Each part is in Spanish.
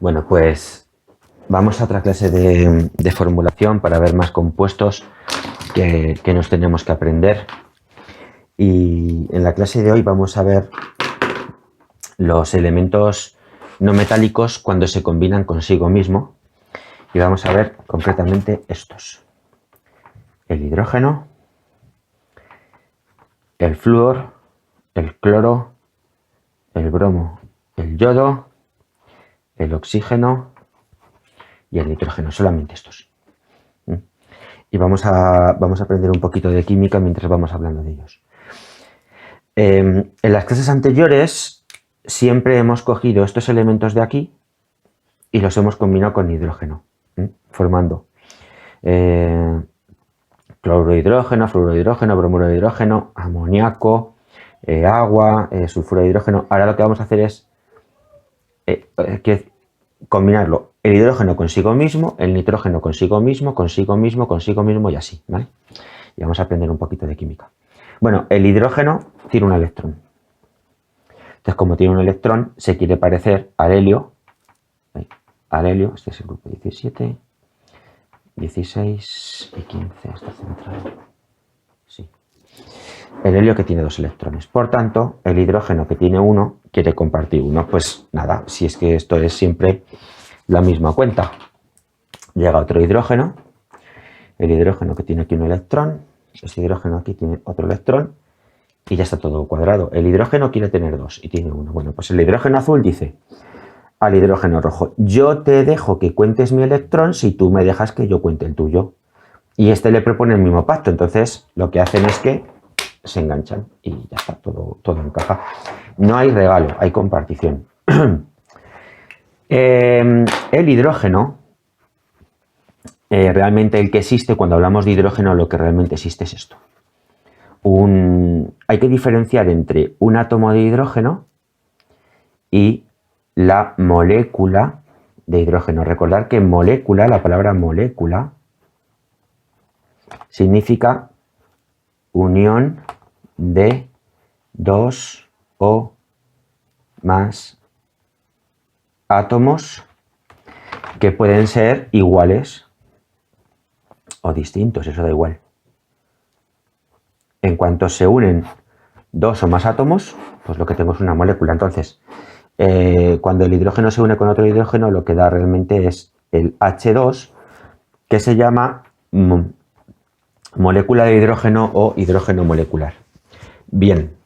Bueno, pues vamos a otra clase de formulación para ver más compuestos que nos tenemos que aprender. Y en la clase de hoy vamos a ver los elementos no metálicos cuando se combinan consigo mismo. Y vamos a ver concretamente estos. El hidrógeno, el flúor, el cloro, el bromo, el yodo, el oxígeno y el nitrógeno, solamente estos. Y vamos a aprender un poquito de química mientras vamos hablando de ellos. En las clases anteriores siempre hemos cogido estos elementos de aquí y los hemos combinado con hidrógeno, formando cloruro de hidrógeno, fluoruro de hidrógeno, bromuro de hidrógeno, amoníaco, agua, sulfuro de hidrógeno. Ahora lo que vamos a hacer es combinarlo, el hidrógeno consigo mismo, el nitrógeno consigo mismo, consigo mismo y así, ¿vale? Y vamos a aprender un poquito de química. Bueno, el hidrógeno tiene un electrón. Entonces, como tiene un electrón, se quiere parecer al helio. Al helio, este es el grupo 17, 16 y 15, está centrado. Sí. El helio que tiene dos electrones. Por tanto, el hidrógeno que tiene uno quiere compartir uno. Pues nada, si es que esto es siempre la misma cuenta. Llega otro hidrógeno. El hidrógeno que tiene aquí un electrón. Ese hidrógeno aquí tiene otro electrón. Y ya está todo cuadrado. El hidrógeno quiere tener dos y tiene uno. Bueno, pues el hidrógeno azul dice al hidrógeno rojo: yo te dejo que cuentes mi electrón si tú me dejas que yo cuente el tuyo. Y este le propone el mismo pacto. Entonces lo que hacen es que se enganchan y ya está, todo encaja. No hay regalo, hay compartición. El hidrógeno, realmente el que existe, cuando hablamos de hidrógeno, lo que realmente existe es esto. Hay que diferenciar entre un átomo de hidrógeno y la molécula de hidrógeno. Recordad que molécula, la palabra molécula, significa unión de dos o más átomos que pueden ser iguales o distintos, eso da igual. En cuanto se unen dos o más átomos, pues lo que tengo es una molécula. Entonces, cuando el hidrógeno se une con otro hidrógeno, lo que da realmente es el H2, que se llama molécula de hidrógeno o hidrógeno molecular. Bien,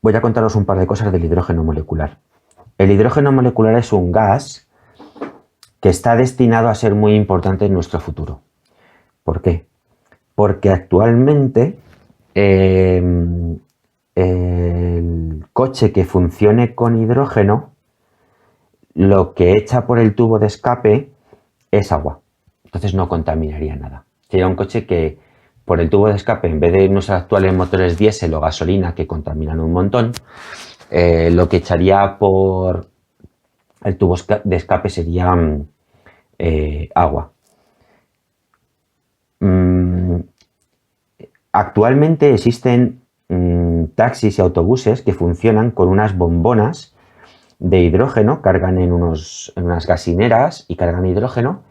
voy a contaros un par de cosas del hidrógeno molecular. El hidrógeno molecular es un gas que está destinado a ser muy importante en nuestro futuro. ¿Por qué? Porque actualmente el coche que funcione con hidrógeno, lo que echa por el tubo de escape es agua. Entonces no contaminaría nada. Sería un coche que por el tubo de escape, en vez de nuestros actuales motores diésel o gasolina que contaminan un montón, lo que echaría por el tubo de escape sería agua. Actualmente existen taxis y autobuses que funcionan con unas bombonas de hidrógeno, cargan en unas gasineras y cargan hidrógeno,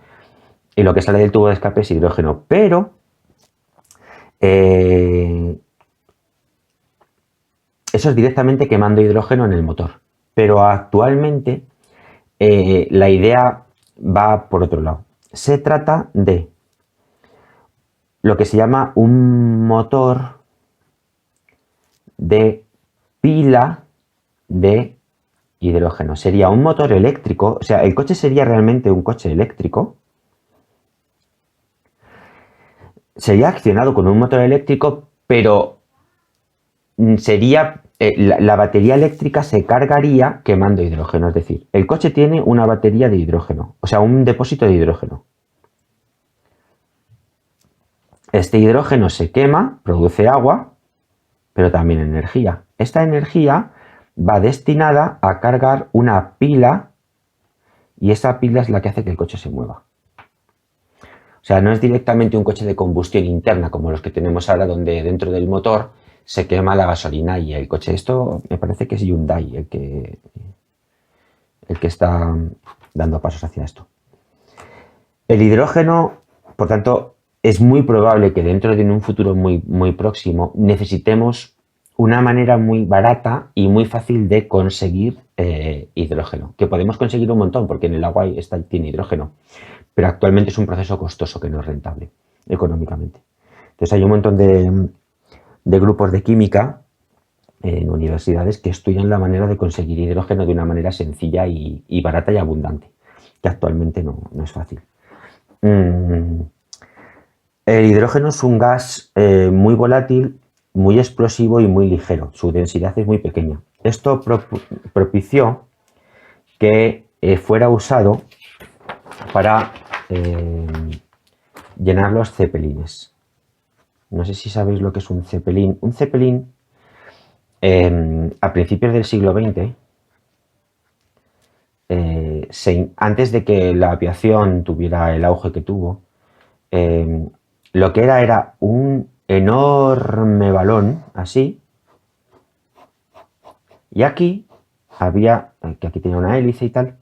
y lo que sale del tubo de escape es hidrógeno, pero eso es directamente quemando hidrógeno en el motor. Pero actualmente la idea va por otro lado. Se trata de lo que se llama un motor de pila de hidrógeno. Sería un motor eléctrico, o sea, el coche sería realmente un coche eléctrico. Sería accionado con un motor eléctrico, pero sería la batería eléctrica se cargaría quemando hidrógeno. Es decir, el coche tiene una batería de hidrógeno, o sea, un depósito de hidrógeno. Este hidrógeno se quema, produce agua, pero también energía. Esta energía va destinada a cargar una pila y esa pila es la que hace que el coche se mueva. O sea, no es directamente un coche de combustión interna como los que tenemos ahora, donde dentro del motor se quema la gasolina y el coche. Esto me parece que es Hyundai el que el que está dando pasos hacia esto. El hidrógeno, por tanto, es muy probable que dentro de un futuro muy próximo necesitemos una manera muy barata y muy fácil de conseguir hidrógeno, que podemos conseguir un montón porque en el agua tiene hidrógeno, pero actualmente es un proceso costoso que no es rentable económicamente. Entonces hay un montón de grupos de química en universidades que estudian la manera de conseguir hidrógeno de una manera sencilla y barata y abundante, que actualmente no es fácil. El hidrógeno es un gas muy volátil, muy explosivo y muy ligero. Su densidad es muy pequeña. Esto propició que fuera usado para llenar los cepelines. No sé si sabéis lo que es un cepelín. Un cepelín, a principios del siglo XX, antes de que la aviación tuviera el auge que tuvo, lo que era un enorme balón, así, y aquí había, que aquí tenía una hélice y tal,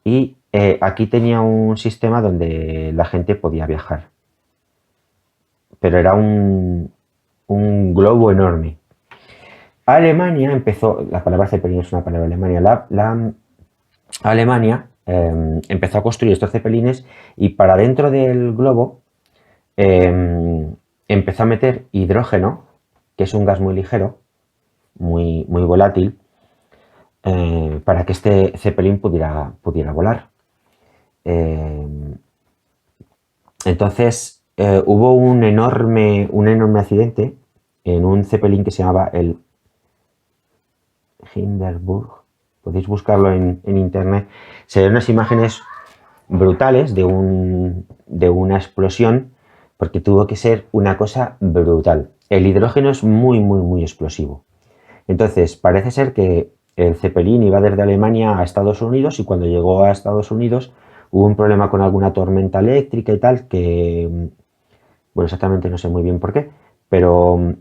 y aquí tenía un sistema donde la gente podía viajar. Pero era un globo enorme. Alemania empezó, la palabra Zeppelin es una palabra alemana, Alemania empezó a construir estos Zeppelines y para dentro del globo empezó a meter hidrógeno, que es un gas muy ligero, muy volátil, para que este Zeppelin pudiera volar. Entonces hubo un enorme accidente en un Zeppelin que se llamaba el Hindenburg. Podéis buscarlo en internet. Se ven unas imágenes brutales de una explosión, porque tuvo que ser una cosa brutal. El hidrógeno es muy explosivo. Entonces, parece ser que el Zeppelin iba desde Alemania a Estados Unidos y cuando llegó a Estados Unidos hubo un problema con alguna tormenta eléctrica y tal, que, bueno, exactamente no sé muy bien por qué, pero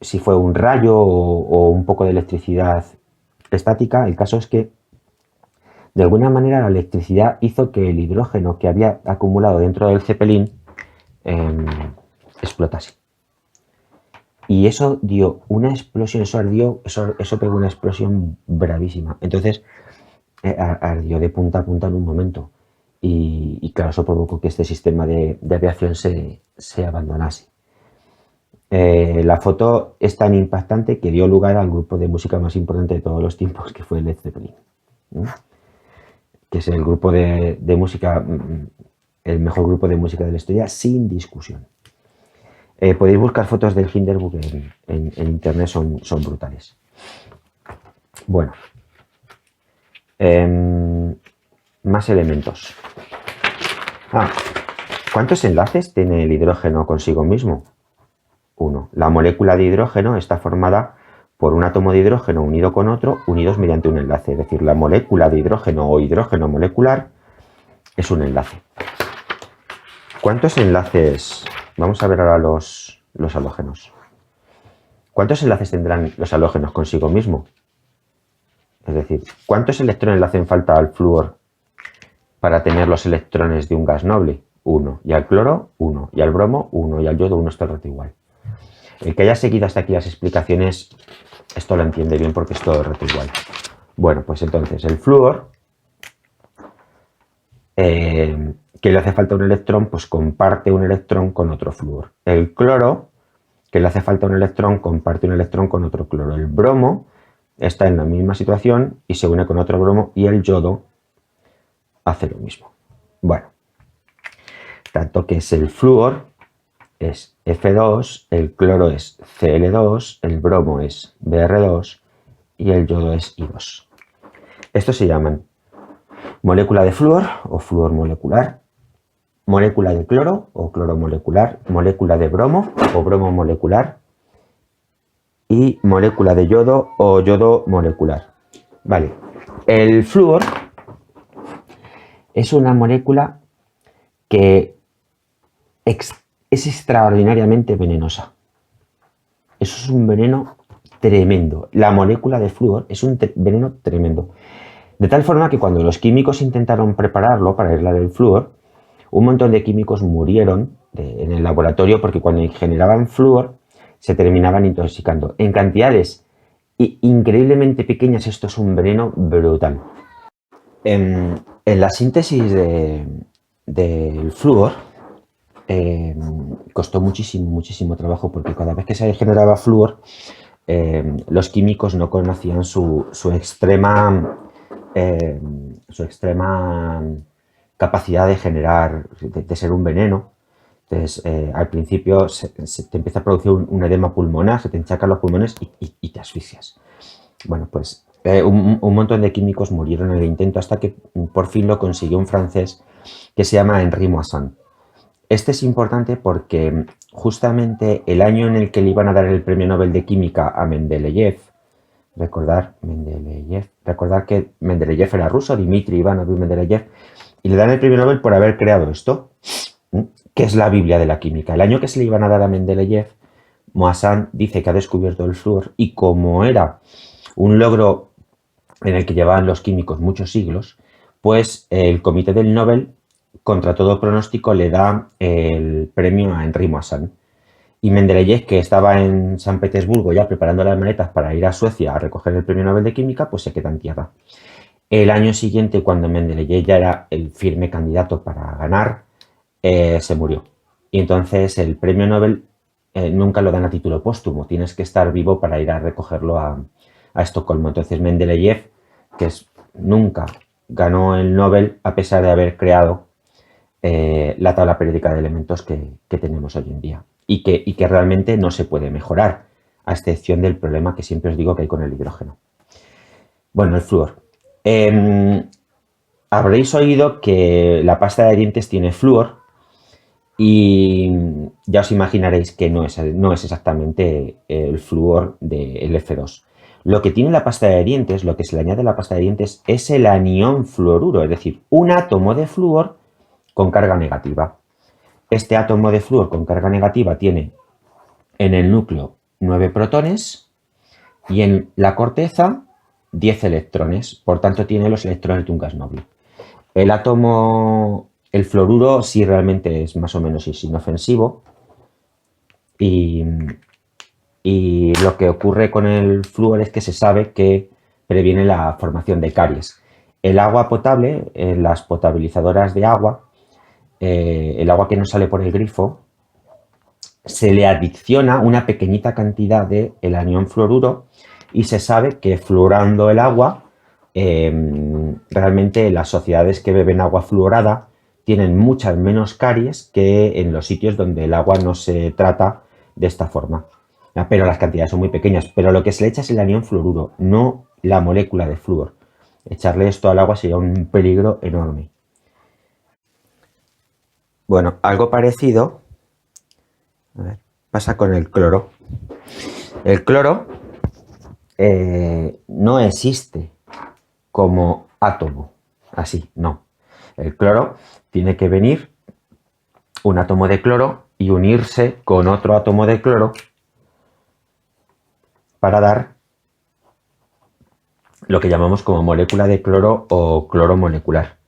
si fue un rayo o un poco de electricidad estática, el caso es que de alguna manera la electricidad hizo que el hidrógeno que había acumulado dentro del Zeppelin explotase. Y eso dio una explosión, eso pegó una explosión bravísima. Entonces ardió de punta a punta en un momento. Y claro, eso provocó que este sistema de aviación se abandonase. La foto es tan impactante que dio lugar al grupo de música más importante de todos los tiempos, que fue Led Zeppelin, ¿no? Que es el grupo de música, el mejor grupo de música de la historia, sin discusión. Podéis buscar fotos del Hindenburg en internet, son brutales. Bueno, más elementos. ¿Cuántos enlaces tiene el hidrógeno consigo mismo? 1. La molécula de hidrógeno está formada por un átomo de hidrógeno unido con otro, unidos mediante un enlace. Es decir, la molécula de hidrógeno o hidrógeno molecular es un enlace. ¿Cuántos enlaces? Vamos a ver ahora los halógenos. ¿Cuántos enlaces tendrán los halógenos consigo mismo? Es decir, ¿cuántos electrones le hacen falta al flúor para tener los electrones de un gas noble? 1. Y al cloro, 1. Y al bromo, 1. Y al yodo, 1. Es todo el rato igual. El que haya seguido hasta aquí las explicaciones, esto lo entiende bien porque es todo el rato igual. Bueno, pues entonces el flúor, que le hace falta un electrón, pues comparte un electrón con otro flúor. El cloro, que le hace falta un electrón, comparte un electrón con otro cloro. El bromo está en la misma situación y se une con otro bromo, y el yodo hace lo mismo. Bueno, tanto que es el flúor, es F2, el cloro es Cl2, el bromo es Br2 y el yodo es I2. Estos se llaman molécula de flúor o flúor molecular, molécula de cloro o cloro molecular, molécula de bromo o bromo molecular y molécula de yodo o yodo molecular. Vale, el flúor es una molécula que es extraordinariamente venenosa. Eso es un veneno tremendo. La molécula de flúor es un veneno tremendo. De tal forma que cuando los químicos intentaron prepararlo para aislar el flúor, un montón de químicos murieron en el laboratorio porque cuando generaban flúor se terminaban intoxicando. En cantidades increíblemente pequeñas esto es un veneno brutal. En la síntesis del flúor costó muchísimo trabajo porque cada vez que se generaba flúor los químicos no conocían su extrema capacidad de generar, de ser un veneno. Entonces, al principio se te empieza a producir un edema pulmonar, se te hinchacan los pulmones y te asfixias. Bueno, pues un montón de químicos murieron en el intento hasta que por fin lo consiguió un francés que se llama Henri Moissan. Este es importante porque justamente el año en el que le iban a dar el premio Nobel de Química a Mendeleev, recordar que Mendeleev era ruso, Dmitri Ivanovich Mendeleev, y le dan el premio Nobel por haber creado esto, que es la Biblia de la química. El año que se le iban a dar a Mendeleev, Moissan dice que ha descubierto el flúor y como era un logro en el que llevaban los químicos muchos siglos, pues el comité del Nobel, contra todo pronóstico, le da el premio a Henri Moissan. Y Mendeleev, que estaba en San Petersburgo ya preparando las maletas para ir a Suecia a recoger el premio Nobel de Química, pues se queda en tierra. El año siguiente, cuando Mendeleev ya era el firme candidato para ganar, se murió. Y entonces el premio Nobel nunca lo dan a título póstumo, tienes que estar vivo para ir a recogerlo a Estocolmo. Entonces Mendeleev, que nunca ganó el Nobel a pesar de haber creado la tabla periódica de elementos que tenemos hoy en día y que realmente no se puede mejorar, a excepción del problema que siempre os digo que hay con el hidrógeno. Bueno, el flúor. Habréis oído que la pasta de dientes tiene flúor y ya os imaginaréis que no es exactamente el flúor del F2. Lo que tiene la pasta de dientes, lo que se le añade a la pasta de dientes es el anión fluoruro, es decir, un átomo de flúor con carga negativa. Este átomo de flúor con carga negativa tiene en el núcleo 9 protones y en la corteza 10 electrones, por tanto tiene los electrones de un gas noble. El fluoruro sí realmente es más o menos inofensivo y lo que ocurre con el flúor es que se sabe que previene la formación de caries. El agua potable, en las potabilizadoras de agua, el agua que no sale por el grifo, se le adiciona una pequeñita cantidad de el anión fluoruro y se sabe que fluorando el agua, realmente las sociedades que beben agua fluorada tienen muchas menos caries que en los sitios donde el agua no se trata de esta forma. Pero las cantidades son muy pequeñas. Pero lo que se le echa es el anión fluoruro, no la molécula de flúor. Echarle esto al agua sería un peligro enorme. Bueno, algo parecido pasa con el cloro. El cloro no existe como átomo, así, no. El cloro tiene que venir un átomo de cloro y unirse con otro átomo de cloro para dar lo que llamamos como molécula de cloro o cloro molecular.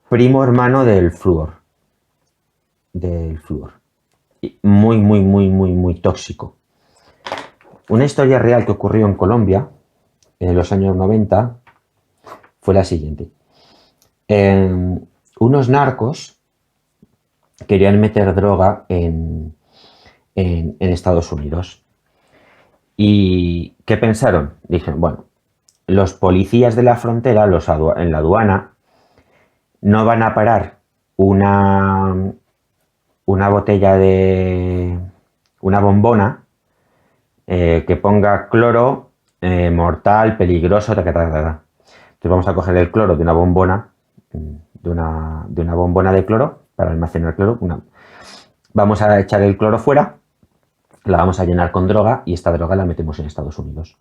Primo hermano del flúor. Muy tóxico. Una historia real que ocurrió en Colombia en los años 90 fue la siguiente. Unos narcos querían meter droga en Estados Unidos. ¿Y qué pensaron? Dijeron, bueno, los policías de la frontera, en la aduana, no van a parar una botella de una bombona que ponga cloro mortal, peligroso, Entonces vamos a coger el cloro de una bombona, de una bombona de cloro para almacenar cloro. Vamos a echar el cloro fuera, la vamos a llenar con droga y esta droga la metemos en Estados Unidos.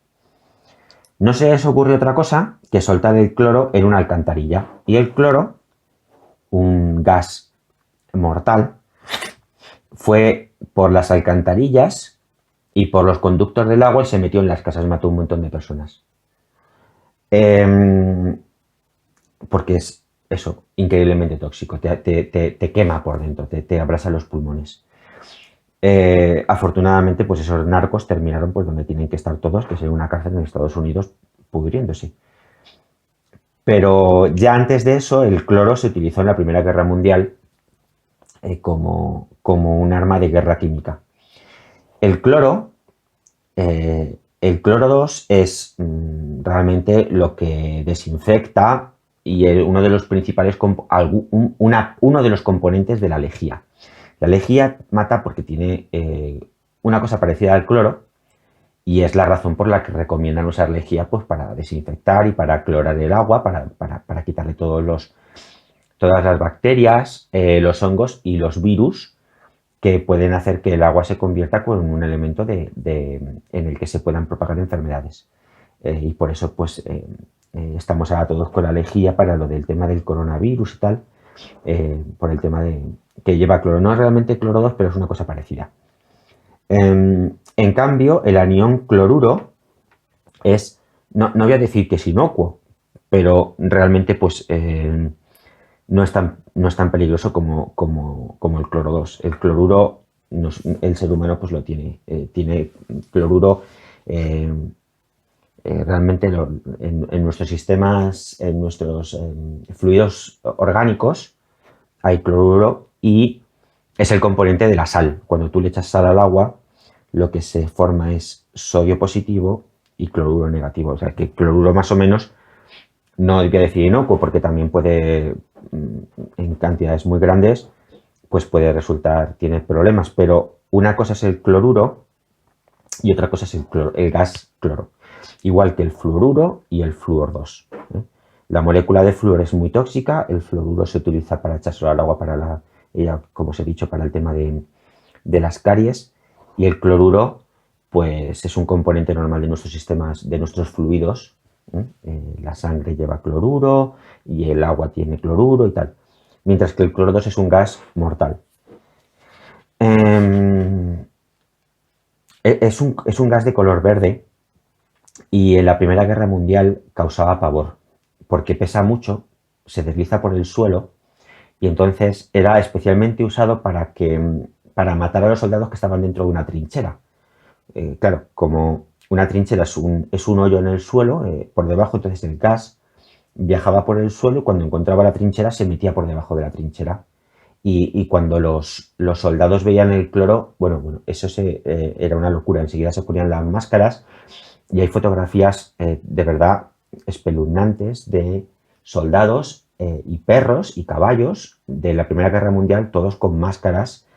No se les ocurrió otra cosa que soltar el cloro en una alcantarilla. Y el cloro, un gas mortal, fue por las alcantarillas y por los conductos del agua y se metió en las casas, mató un montón de personas. Porque es eso, increíblemente tóxico, te quema por dentro, te abrasa los pulmones. Afortunadamente, pues esos narcos terminaron pues donde tienen que estar todos, que es en una cárcel en Estados Unidos, pudriéndose. Pero ya antes de eso, el cloro se utilizó en la Primera Guerra Mundial como un arma de guerra química. El cloro, el cloro 2 es realmente lo que desinfecta y uno de los principales, uno de los componentes de la lejía. La lejía mata porque tiene una cosa parecida al cloro y es la razón por la que recomiendan usar lejía pues, para desinfectar y para clorar el agua, para quitarle todas las bacterias, los hongos y los virus que pueden hacer que el agua se convierta en un elemento en el que se puedan propagar enfermedades. Y por eso pues estamos ahora todos con la lejía para lo del tema del coronavirus y tal, por el tema que lleva cloro. No es realmente cloro 2, pero es una cosa parecida. En cambio, el anión cloruro no voy a decir que es inocuo, pero realmente pues no es tan peligroso como el cloro 2. El cloruro, el ser humano pues lo tiene. Tiene cloruro realmente en nuestros sistemas, en nuestros fluidos orgánicos, hay cloruro y es el componente de la sal. Cuando tú le echas sal al agua, lo que se forma es sodio positivo y cloruro negativo. O sea, que cloruro más o menos, no hay que decir inocuo, porque también puede, en cantidades muy grandes, pues puede resultar, tiene problemas. Pero una cosa es el cloruro y otra cosa es el gas cloro. Igual que el fluoruro y el flúor 2. La molécula de flúor es muy tóxica, el fluoruro se utiliza para echárselo al agua como os he dicho, para el tema de las caries, y el cloruro pues es un componente normal de nuestros sistemas, de nuestros fluidos. La sangre lleva cloruro y el agua tiene cloruro y tal, mientras que el cloro 2 es un gas mortal. Es un gas de color verde y en la Primera Guerra Mundial causaba pavor porque pesa mucho, se desliza por el suelo y entonces era especialmente usado para matar a los soldados que estaban dentro de una trinchera. Claro, como una trinchera es un hoyo en el suelo, por debajo, entonces el gas viajaba por el suelo y cuando encontraba la trinchera se metía por debajo de la trinchera. Y cuando los soldados veían el cloro, bueno, eso era una locura. Enseguida se ponían las máscaras y hay fotografías de verdad espeluznantes de soldados y perros y caballos de la Primera Guerra Mundial, todos con máscaras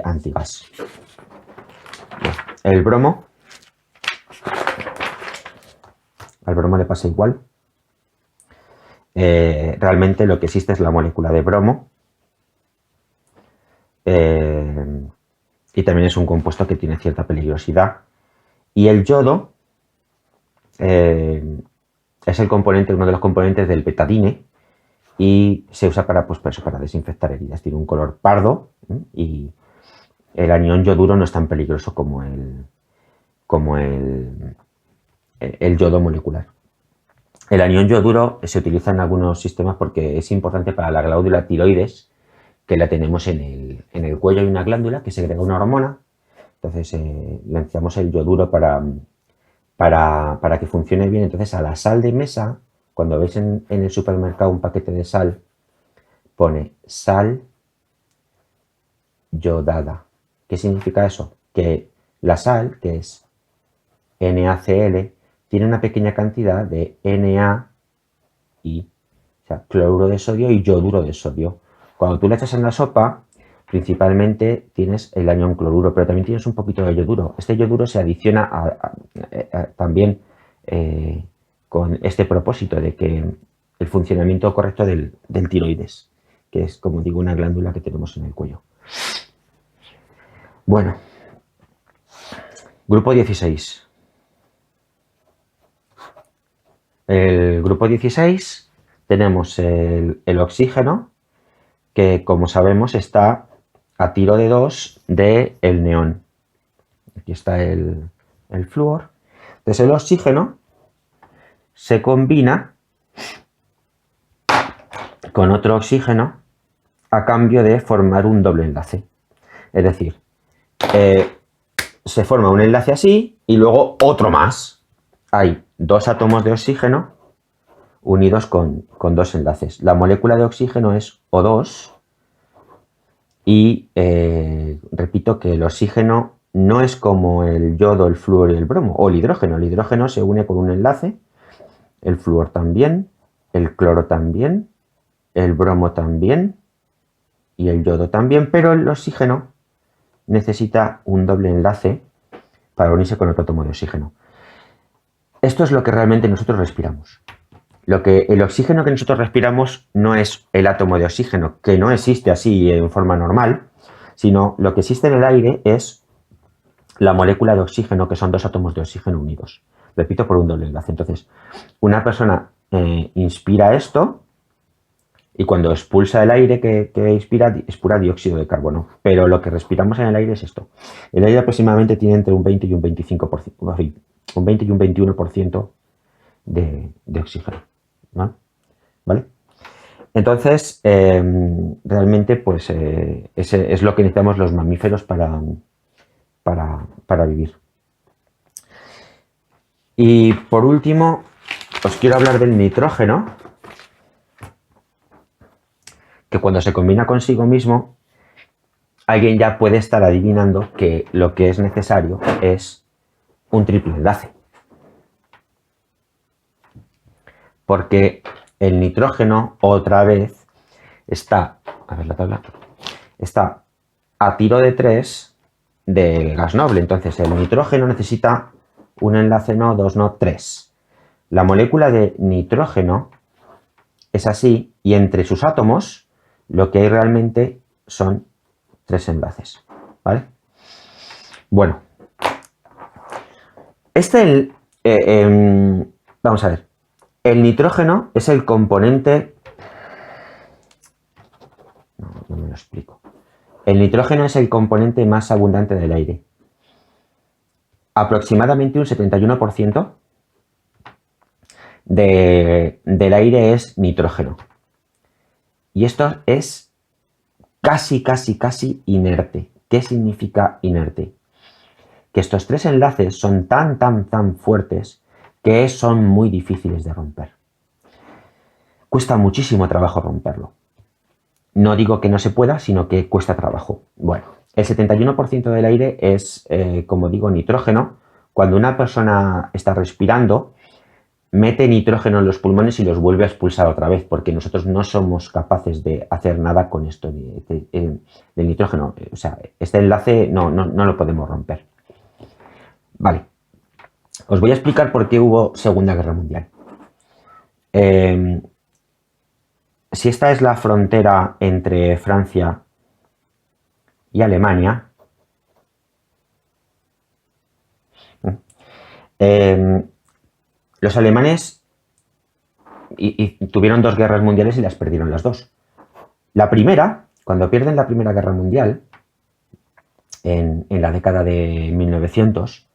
antigas. El bromo, al bromo le pasa igual. Realmente lo que existe es la molécula de bromo y también es un compuesto que tiene cierta peligrosidad. Y el yodo es uno de los componentes del betadine y se usa para desinfectar heridas. Tiene un color pardo y el anión yoduro no es tan peligroso como el yodo molecular. El anión yoduro se utiliza en algunos sistemas porque es importante para la glándula tiroides, que la tenemos en el cuello. Hay una glándula que segrega una hormona, entonces lanzamos el yoduro para que funcione bien. Entonces a la sal de mesa, cuando veis en el supermercado un paquete de sal, pone sal yodada. ¿Qué significa eso? Que la sal, que es NaCl, tiene una pequeña cantidad de NaI, o sea, cloruro de sodio y yoduro de sodio. Cuando tú le echas en la sopa, principalmente tienes el anión cloruro, pero también tienes un poquito de yoduro. Este yoduro se adiciona también con este propósito de que el funcionamiento correcto del tiroides, que es, como digo, una glándula que tenemos en el cuello. Bueno, grupo 16. El grupo 16 tenemos el oxígeno, que como sabemos está a tiro de 2 del neón. Aquí está el flúor. Entonces el oxígeno se combina con otro oxígeno a cambio de formar un doble enlace. Es decir, se forma un enlace así y luego otro más. Hay dos átomos de oxígeno unidos con dos enlaces. La molécula de oxígeno es O2 y repito que el oxígeno no es como el yodo, el flúor y el bromo, o el hidrógeno. El hidrógeno se une con un enlace, el flúor también, el cloro también, el bromo también y el yodo también, pero el oxígeno necesita un doble enlace para unirse con otro átomo de oxígeno. Esto es lo que realmente nosotros respiramos. El oxígeno que nosotros respiramos no es el átomo de oxígeno, que no existe así en forma normal, sino lo que existe en el aire es la molécula de oxígeno, que son dos átomos de oxígeno unidos. Repito, por un doble enlace. Entonces, una persona inspira esto y cuando expulsa el aire que inspira es pura dióxido de carbono. Pero lo que respiramos en el aire es esto. El aire aproximadamente tiene entre un 20 y un 25%, un 20 y un 21% de oxígeno. ¿Vale? Entonces, realmente, pues, ese es lo que necesitamos los mamíferos para vivir. Y por último, os quiero hablar del nitrógeno, que cuando se combina consigo mismo, alguien ya puede estar adivinando que lo que es necesario es un triple enlace. Porque el nitrógeno, otra vez, está, a ver la tabla, está a tiro de 3 del gas noble. Entonces, el nitrógeno necesita un enlace no, 2 no, 3. La molécula de nitrógeno es así y entre sus átomos lo que hay realmente son 3 enlaces. ¿Vale? Bueno, vamos a ver. El nitrógeno es el componente... No me lo explico. El nitrógeno es el componente más abundante del aire. Aproximadamente un 71% del aire es nitrógeno. Y esto es casi inerte. ¿Qué significa inerte? Que estos 3 enlaces son tan fuertes que son muy difíciles de romper. Cuesta muchísimo trabajo romperlo. No digo que no se pueda, sino que cuesta trabajo. Bueno, el 71% del aire es, como digo, nitrógeno. Cuando una persona está respirando, mete nitrógeno en los pulmones y los vuelve a expulsar otra vez, porque nosotros no somos capaces de hacer nada con esto del nitrógeno. O sea, este enlace no lo podemos romper. Vale. Os voy a explicar por qué hubo Segunda Guerra Mundial. Si esta es la frontera entre Francia y Alemania, los alemanes tuvieron 2 guerras mundiales y las perdieron las 2. La primera, cuando pierden la Primera Guerra Mundial, en la década de 1900,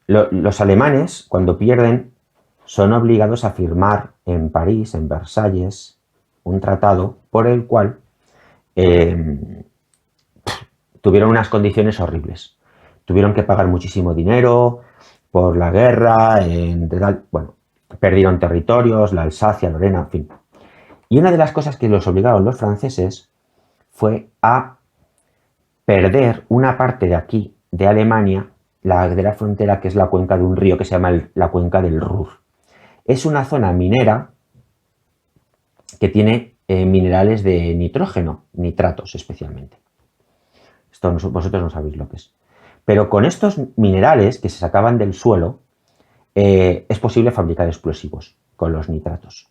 los alemanes, cuando pierden, son obligados a firmar en París, en Versalles, un tratado por el cual tuvieron unas condiciones horribles. Tuvieron que pagar muchísimo dinero por la guerra, bueno, perdieron territorios, la Alsacia, Lorena, en fin. Y una de las cosas que los obligaron los franceses fue a perder una parte de aquí, de Alemania, de la frontera, que es la cuenca de un río que se llama la cuenca del Ruhr. Es una zona minera que tiene minerales de nitrógeno, nitratos especialmente. Esto vosotros no sabéis lo que es. Pero con estos minerales que se sacaban del suelo, es posible fabricar explosivos con los nitratos.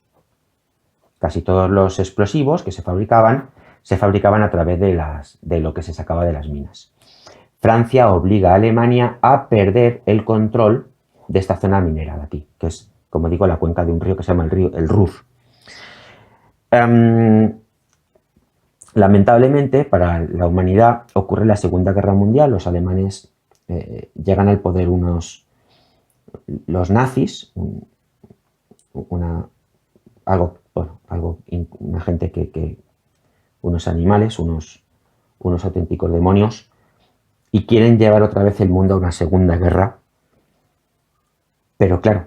Casi todos los explosivos que se fabricaban a través de lo que se sacaba de las minas. Francia obliga a Alemania a perder el control de esta zona minera de aquí, que es, como digo, la cuenca de un río que se llama el Ruhr. Lamentablemente, para la humanidad ocurre la Segunda Guerra Mundial. Los alemanes llegan al poder unos los nazis, una gente unos animales, unos auténticos demonios, y quieren llevar otra vez el mundo a una segunda guerra. Pero claro,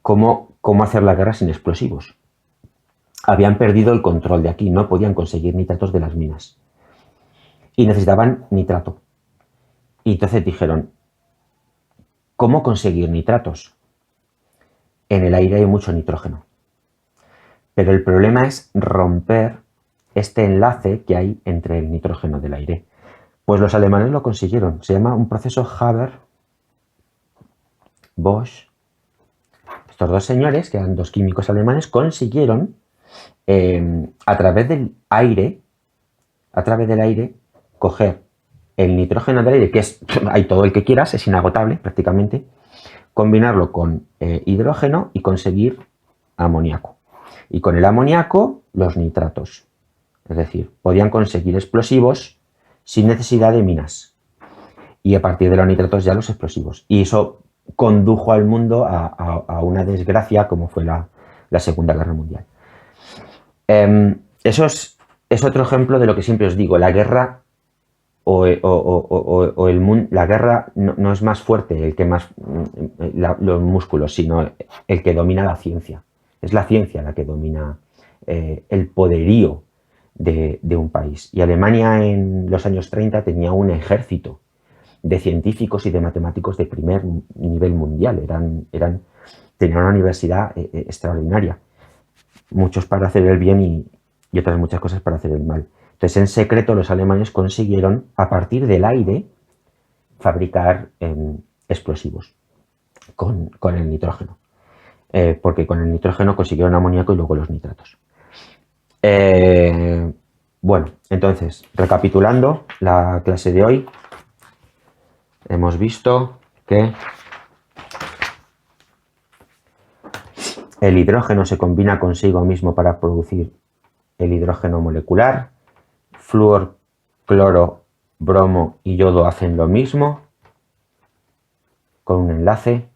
¿cómo hacer la guerra sin explosivos? Habían perdido el control de aquí, no podían conseguir nitratos de las minas. Y necesitaban nitrato. Y entonces dijeron, ¿cómo conseguir nitratos? En el aire hay mucho nitrógeno. Pero el problema es romper este enlace que hay entre el nitrógeno del aire. Pues los alemanes lo consiguieron. Se llama un proceso Haber-Bosch. Estos dos señores, que eran dos químicos alemanes, consiguieron a través del aire, coger el nitrógeno del aire, que hay todo el que quieras, es inagotable prácticamente, combinarlo con hidrógeno y conseguir amoníaco. Y con el amoníaco, los nitratos. Es decir, podían conseguir explosivos sin necesidad de minas. Y a partir de los nitratos ya los explosivos. Y eso condujo al mundo a una desgracia como fue la Segunda Guerra Mundial. Eso es otro ejemplo de lo que siempre os digo. La guerra la guerra no es más fuerte el que más los músculos, sino el que domina la ciencia. Es la ciencia la que domina el poderío de un país. Y Alemania en los años 30 tenía un ejército de científicos y de matemáticos de primer nivel mundial. Tenían una universidad extraordinaria. Muchos para hacer el bien y otras muchas cosas para hacer el mal. Entonces, en secreto, los alemanes consiguieron, a partir del aire, fabricar explosivos con el nitrógeno. Porque con el nitrógeno consiguieron amoníaco y luego los nitratos. Bueno, entonces, recapitulando la clase de hoy, hemos visto que el hidrógeno se combina consigo mismo para producir el hidrógeno molecular. Flúor, cloro, bromo y yodo hacen lo mismo con un enlace.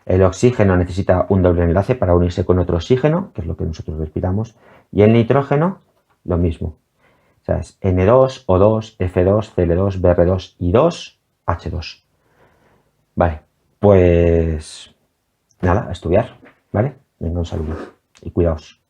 El oxígeno necesita un doble enlace para unirse con otro oxígeno, que es lo que nosotros respiramos. Y el nitrógeno, lo mismo. O sea, es N2, O2, F2, Cl2, Br2 y 2, H2. Vale, pues nada, a estudiar, ¿vale? Venga, un saludo y cuidaos.